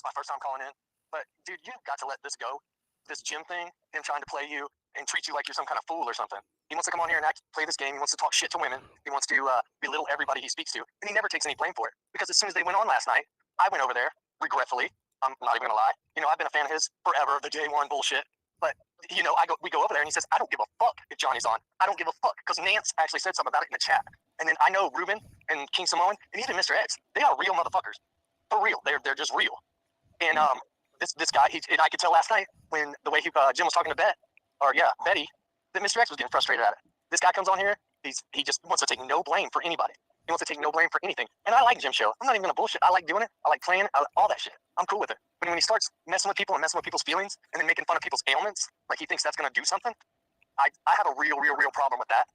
It's my first time calling in. But, dude, you've got to let this go. This gym thing, him trying to play you and treat you like you're some kind of fool or something. He wants to come on here and play this game. He wants to talk shit to women. He wants to belittle everybody he speaks to. And he never takes any blame for it. Because as soon as they went on last night, I went over there, regretfully. I'm not even going to lie. You know, I've been a fan of his forever, the day one bullshit. But, you know, we go over there and he says, I don't give a fuck if Johnny's on. I don't give a fuck. Because Nance actually said something about it in the chat. And then I know Ruben and King Samoan and even Mr. X, they are real motherfuckers. For real. They're just real. And this guy, and I could tell last night when the way Jim was talking to Betty, that Mr. X was getting frustrated at it. This guy comes on here, he just wants to take no blame for anybody. He wants to take no blame for anything. And I like Jim's show. I'm not even gonna bullshit. I like doing it. I like playing it. All that shit. I'm cool with it. But when he starts messing with people and messing with people's feelings and then making fun of people's ailments, like he thinks that's gonna do something, I have a real problem with that.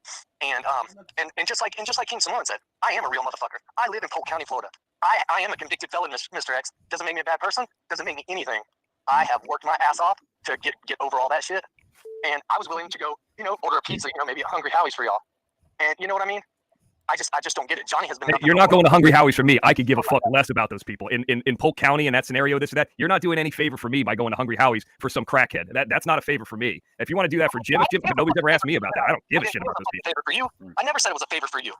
And just like King Samoan said, I am a real motherfucker. I live in Polk County, Florida. I am a convicted felon, Mr. X. Doesn't make me a bad person. Doesn't make me anything. I have worked my ass off to get over all that shit. And I was willing to go, you know, order a pizza, you know, maybe a Hungry Howie's for y'all. And you know what I mean? I just don't get it. Johnny has been. Hey, you're not going to Hungry Howie's for me. I could give a fuck less about those people in Polk County in that scenario. This or that. You're not doing any favor for me by going to Hungry Howie's for some crackhead. That's not a favor for me. If you want to do that for Jim, nobody's ever asked me about that. I don't give a shit about those people. Favor for you? I never said it was a favor for you.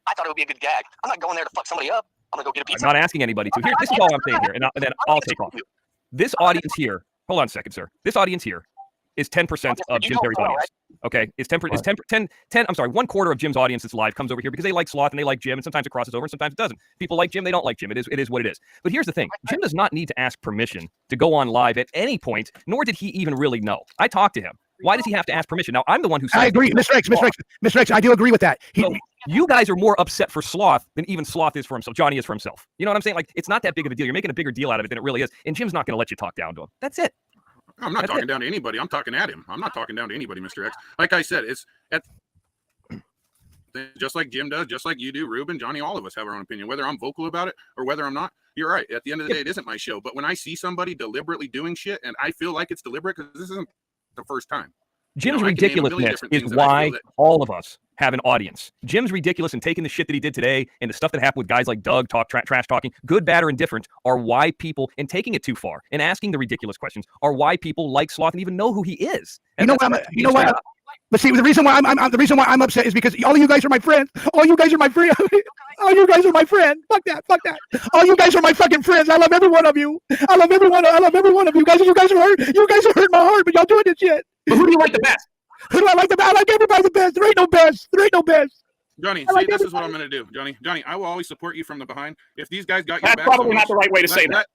I thought it would be a good gag. I'm not going there to fuck somebody up. I'm gonna go get a pizza. I'm not asking anybody to. Here, this is all I'm saying here, and then I'll take off. This audience here. Hold on a second, sir. This audience here is 10% of Jim Perry's audience. Okay, it's 10. I'm sorry, 1/4 of Jim's audience that's live comes over here because they like Sloth and they like Jim, and sometimes it crosses over and sometimes it doesn't. People like Jim, they don't like Jim. It is what it is. But here's the thing: Jim does not need to ask permission to go on live at any point, nor did he even really know. I talked to him. Why does he have to ask permission? Now, I'm the one who said I agree, Mr. X, I do agree with that. You guys are more upset for Sloth than even Sloth is for himself. Johnny is for himself. You know what I'm saying? Like, it's not that big of a deal. You're making a bigger deal out of it than it really is. And Jim's not going to let you talk down to him. That's it. I'm not talking down to anybody. I'm talking at him. I'm not talking down to anybody, Mr. X. Like I said, it's just like Jim does, just like you do, Ruben, Johnny, all of us have our own opinion. Whether I'm vocal about it or whether I'm not, you're right. At the end of the day, it isn't my show. But when I see somebody deliberately doing shit and I feel like it's deliberate, because this isn't the first time. Jim's ridiculousness is why all of us have an audience. Jim's ridiculous and taking the shit that he did today and the stuff that happened with guys like Doug trash talking, good, bad, or indifferent, are why people, and taking it too far and asking the ridiculous questions, are why people like Sloth and even know who he is. And you know what? But see, the reason why I'm upset is because all of you guys are my friends. All you guys are my friends. All you guys are my friend. Fuck that. All you guys are my fucking friends. I love every one of you. I love every one of you guys. You guys are hurting my heart, but y'all doing this shit. But who do you like the best? Who do I like the best? I like everybody the best. There ain't no best. Johnny, see, this is what I'm going to do. Johnny, I will always support you from the behind. If these guys got your back, that's probably not the right way to say that.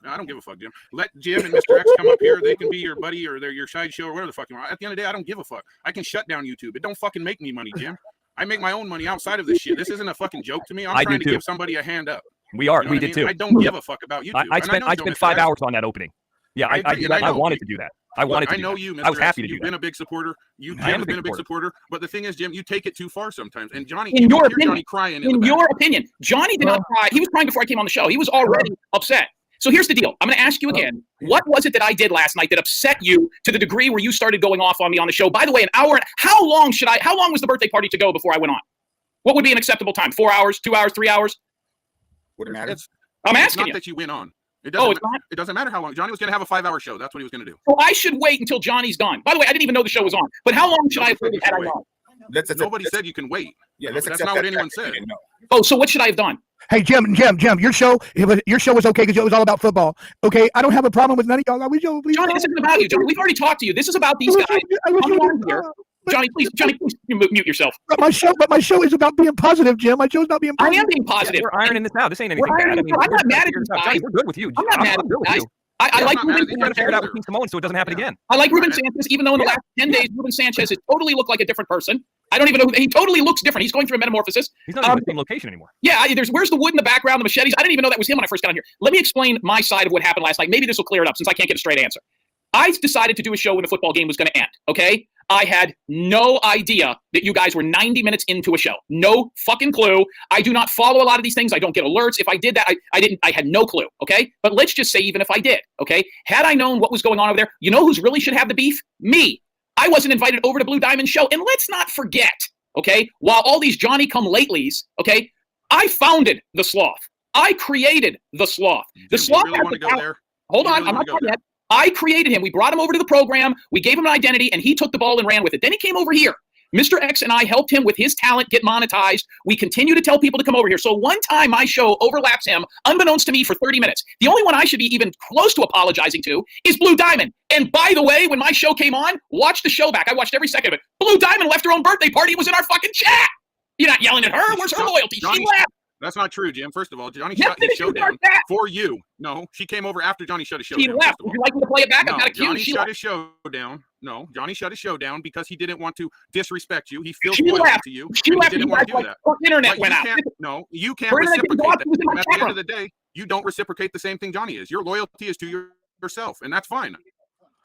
I don't give a fuck, Jim. Let Jim and Mr. X come up here. They can be your buddy or they're your side show or whatever the fuck you want. At the end of the day, I don't give a fuck. I can shut down YouTube. It don't fucking make me money, Jim. I make my own money outside of this shit. This isn't a fucking joke to me. I'm trying to give somebody a hand up. We are. You know we did too. I don't give a fuck about YouTube. I spent 5 hours on that opening. Yeah, I wanted to do that. I wanted to. I know you, Mr. I was happy to do that. You've been a big supporter. Jim has been a big supporter. But the thing is, Jim, you take it too far sometimes. And Johnny, in your opinion, Johnny crying. In your opinion, Johnny did not cry. He was crying before I came on the show. He was already upset. So here's the deal. I'm going to ask you again. What was it that I did last night that upset you to the degree where you started going off on me on the show? By the way, an hour. How long was the birthday party to go before I went on? What would be an acceptable time? 4 hours, 2 hours, 3 hours? Wouldn't matter. I'm asking you. It's not that you went on. It doesn't matter how long. Johnny was going to have a 5-hour show. That's what he was going to do. So I should wait until Johnny's done. By the way, I didn't even know the show was on. But how long should I have waited had I known? Nobody said you can wait. Yeah, that's not what anyone said. Oh, so what should I have done? Hey, Jim, your show was okay because it was all about football. Okay, I don't have a problem with none of y'all. Johnny, this isn't about you, Johnny. We've already talked to you. This is about these guys. Johnny, please mute yourself. But my show is about being positive, Jim. My show's about being positive. I am being positive. We're ironing this out. This ain't anything bad. I'm not mad at you guys. We're good with you. I'm not mad at you guys. I like Ruben Sanchez. Trying to figure it out with King Samoan so it doesn't happen again. I like Ruben Sanchez, even though in the last 10 days, Ruben Sanchez has totally looked like a different person. I don't even know. He totally looks different. He's going through a metamorphosis. He's not in the same location anymore. Yeah, where's the wood in the background, the machetes? I didn't even know that was him when I first got on here. Let me explain my side of what happened last night. Maybe this will clear it up since I can't get a straight answer. I decided to do a show when the football game was going to end, okay? I had no idea that you guys were 90 minutes into a show. No fucking clue. I do not follow a lot of these things. I don't get alerts. If I did that, I had no clue, okay? But let's just say even if I did, okay? Had I known what was going on over there, you know who's really should have the beef? Me. I wasn't invited over to Blue Diamond Show. And let's not forget, okay, while all these Johnny-come-latelys, okay, I founded the Sloth. I created the sloth. The Jim, sloth do you really has want the to go talent. there? Hold Do you on, really I'm wanna not go done there? yet. I created him. We brought him over to the program. We gave him an identity, and he took the ball and ran with it. Then he came over here. Mr. X and I helped him with his talent get monetized. We continue to tell people to come over here. So one time my show overlaps him, unbeknownst to me, for 30 minutes. The only one I should be even close to apologizing to is Blue Diamond. And by the way, when my show came on, watch the show back. I watched every second of it. Blue Diamond left her own birthday party. It was in our fucking chat. You're not yelling at her. Where's her loyalty? She left. That's not true, Jim. First of all, Johnny Yes, shut his it show is down like that. for you. No, she came over after Johnny shut his show She down. left. First of all. Would you like me to play it back? I'm No, not accused. Johnny She shut left. his show down. No, Johnny shut his show down because he didn't want to disrespect you. He feels She loyal left. to you. She and left. He You didn't want guys to do like that. her internet But went you out. can't. No, you can't Her internet didn't go out. reciprocate She was in my that. At chat the end room. of the day, you don't reciprocate the same thing Johnny is. Your loyalty is to yourself, and that's fine.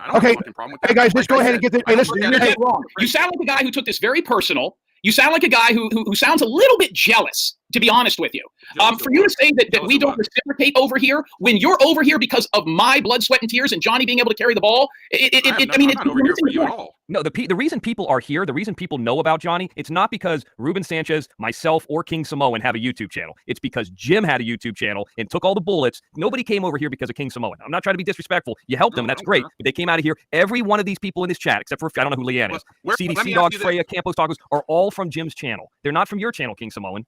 I don't have Okay. a fucking problem with that. Hey, guys, let's Like go I ahead and said, get this. I Hey, don't listen. look at You're it dead wrong. You sound like a guy who took this very personal. You sound like a guy who sounds a little bit jealous, to be honest with you. Jealous For of you to what? say that Jealous we of don't what? reciprocate over here when you're over here because of my blood, sweat, and tears and Johnny being able to carry the ball, I'm not over here for you at all. No, the reason people are here, the reason people know about Johnny, it's not because Ruben Sanchez, myself, or King Samoan have a YouTube channel. It's because Jim had a YouTube channel and took all the bullets. Nobody came over here because of King Samoan. I'm not trying to be disrespectful. You helped them, No, that's I don't great. care. But they came out of here. Every one of these people in this chat, except for, I don't know who Leanne is, Let me CDC ask Dogs, you this. Freya, Campos Tacos, are all from Jim's channel. They're not from your channel, King Samoan.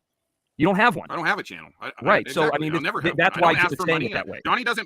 You don't have one. I don't have a channel. Right, so, I exactly. mean, I'll never have that's one. why I don't Jim ask is for saying money. it that way. Johnny doesn't